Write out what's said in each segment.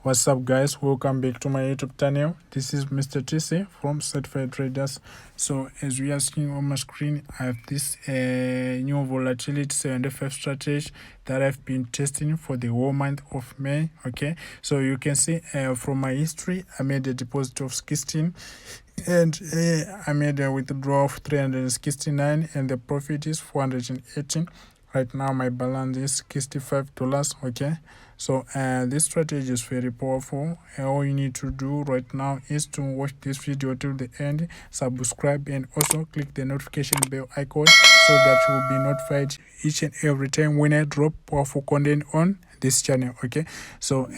What's up, guys? Welcome back to my YouTube channel. This is Mr. TCee from Certified Traders. So as we are seeing on my screen, I have this new volatility 75 strategy that I've been testing for the whole month of May. Okay, so you can see from my history, I made a deposit of 16 and I made a withdrawal of 369 and the profit is 418. Right now my balance is $65. Okay, so this strategy is very powerful. All you need to do right now is to watch this video till the end, subscribe, and also click the notification bell icon so that you will be notified each and every time when I drop powerful content on this channel. Okay, so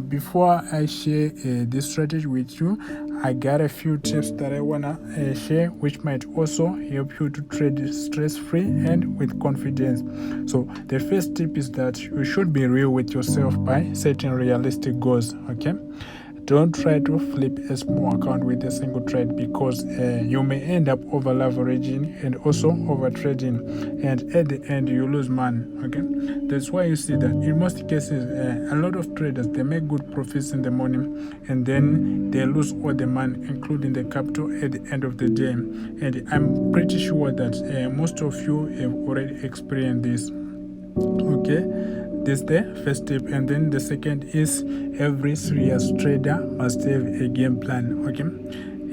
before I share this strategy with you, I got a few tips that I wanna share, which might also help you to trade stress-free and with confidence. So the first tip is that you should be real with yourself by setting realistic goals. Okay, don't try to flip a small account with a single trade, because you may end up over leveraging and also over trading, and at the end you lose money. Okay, that's why you see that in most cases a lot of traders, they make good profits in the morning and then they lose all the money, including the capital, at the end of the day. And I'm pretty sure that most of you have already experienced this. Okay, this is the first tip. And then the second is, every serious trader must have a game plan. Okay,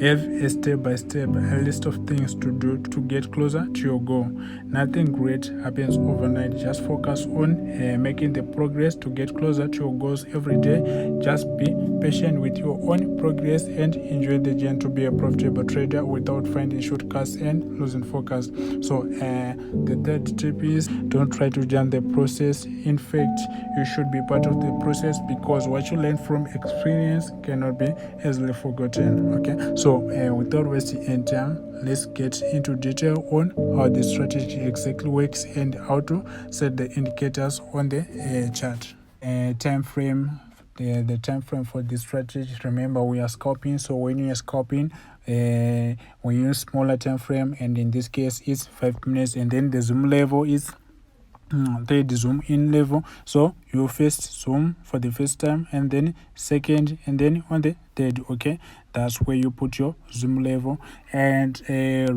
have a step-by-step list of things to do to get closer to your goal. Nothing great happens overnight. Just focus on making the progress to get closer to your goals every day. Just be patient with your own progress and enjoy the journey to be a profitable trader without finding shortcuts and losing focus. So the third tip is, don't try to jump the process. In fact, you should be part of the process, because what you learn from experience cannot be easily forgotten. Okay, so without wasting any time, let's get into detail on how the strategy exactly works and how to set the indicators on the chart. Time frame. The time frame for this strategy, remember, we are scalping. So when you are scalping, we use smaller time frame, and in this case it's 5 minutes, and then the zoom level is the zoom in level. So you first zoom for the first time, and then second, and then on the third. Okay, that's where you put your zoom level. And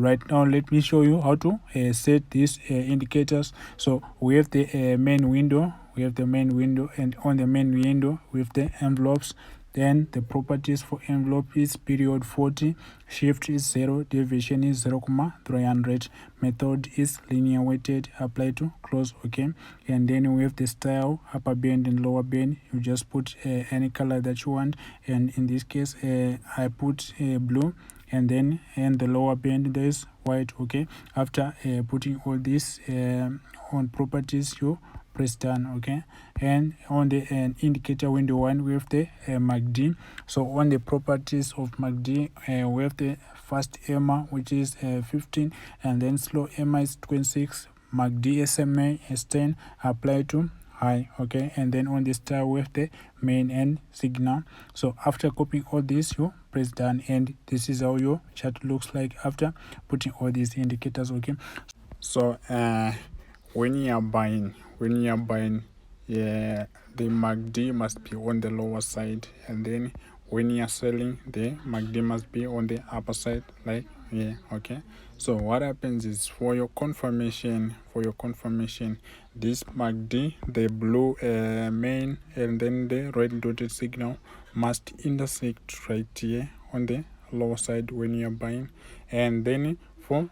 right now let me show you how to set these indicators. So we have the main window. And on the main window with the envelopes. Then the properties for envelope is period 40, shift is 0, deviation is 0,300, method is linear weighted, apply to close. Okay, and then we have the style, upper band and lower band. You just put any color that you want, and in this case I put blue, and then in the lower band there is white. Okay, after putting all this on properties, you press done. Okay, and on the indicator window 1 we have the MACD. So on the properties of MACD, we have the fast EMA, which is 15, and then slow EMA is 26. MACD SMA is 10, apply to high. Okay, and then on the star we have the main and signal. So after copying all this, you press done, and this is how your chart looks like after putting all these indicators. Okay, so when you are buying, yeah, the MACD must be on the lower side, and then when you are selling, the MACD must be on the upper side, like okay. So what happens is, for your confirmation, this MACD, the blue main and then the red dotted signal must intersect right here on the lower side when you are buying. And then for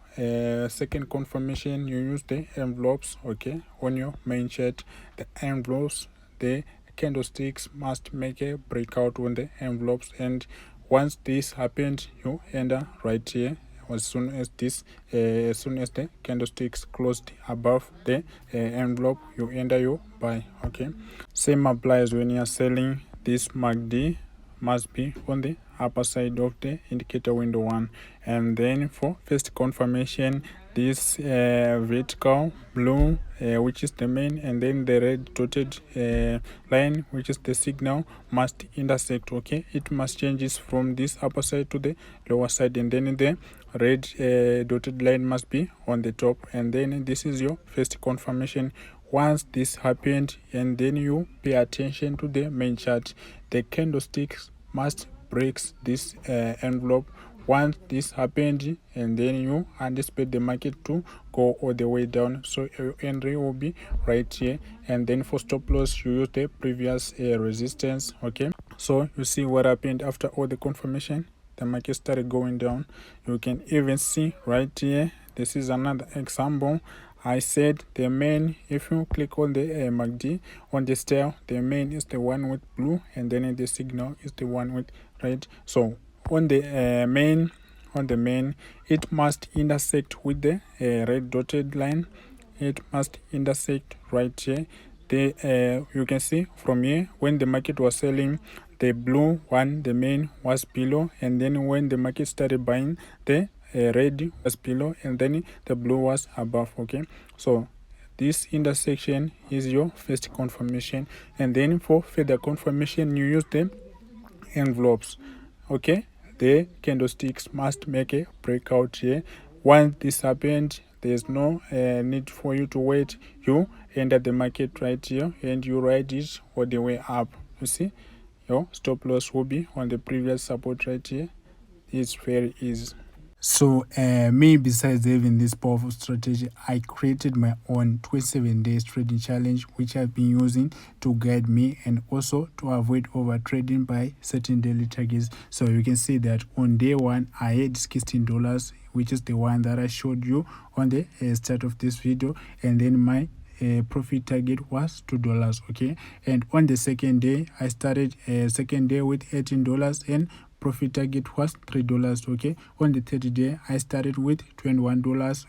second confirmation, you use the envelopes. Okay, on your main chart, the envelopes, the candlesticks must make a breakout on the envelopes, and once this happened, you enter right here. As soon as the candlesticks closed above the envelope, you enter your buy. Okay, same applies when you are selling. This MACD must be on the upper side of the indicator window 1. And then for first confirmation, this vertical blue, which is the main, and then the red dotted line, which is the signal, must intersect. Okay, it must changes from this upper side to the lower side, and then the red dotted line must be on the top, and then this is your first confirmation. Once this happened, and then you pay attention to the main chart the candlesticks must break this envelope. Once this happened, and then you anticipate the market to go all the way down, so your entry will be right here. And then for stop loss, you use the previous resistance. Okay, so you see what happened after all the confirmation. The market started going down. You can even see right here, this is another example. I said the main, if you click on the MACD on the scale, the main is the one with blue, and then the signal is the one with red. So on the main, it must intersect with the red dotted line. It must intersect right here. You can see from here, when the market was selling, the blue one, the main, was below, and then when the market started buying, the red was below, and then the blue was above. Okay, so this intersection is your first confirmation, and then for further confirmation, you use the envelopes. Okay, the candlesticks must make a breakout here. Once this happened, there's no need for you to wait. You enter the market right here, and you ride it all the way up. You see, your stop loss will be on the previous support right here. It's very easy. So me, besides having this powerful strategy, I created my own 27 days trading challenge, which I've been using to guide me and also to avoid over trading by setting daily targets. So you can see that on day one, I had $16, which is the one that I showed you on the start of this video, and then my profit target was $2. Okay, and on the second day, I started second day with $18 and profit target was $3. Okay, on the third day I started with $21,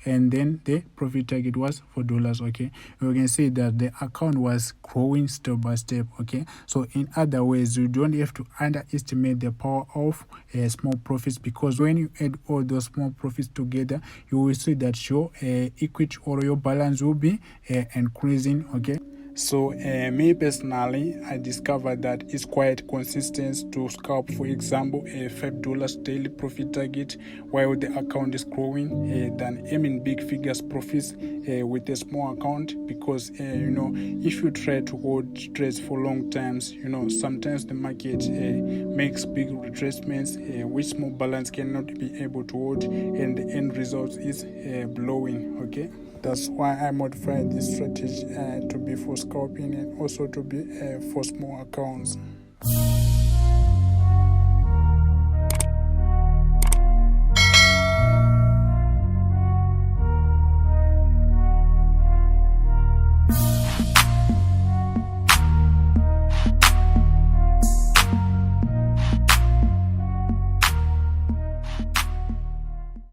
and then the profit target was $4. Okay, you can see that the account was growing step by step. Okay, so in other ways, you don't have to underestimate the power of small profits, because when you add all those small profits together, you will see that your equity or your balance will be increasing. Okay, so me personally, I discovered that it's quite consistent to scalp, for example, a $5 daily profit target while the account is growing than aiming big figures profits with a small account, because if you try to hold trades for long times, sometimes the market makes big retracements which small balance cannot be able to hold, and the end result is blowing. Okay, that's why I modified this strategy to be for scalping and also to be for small accounts.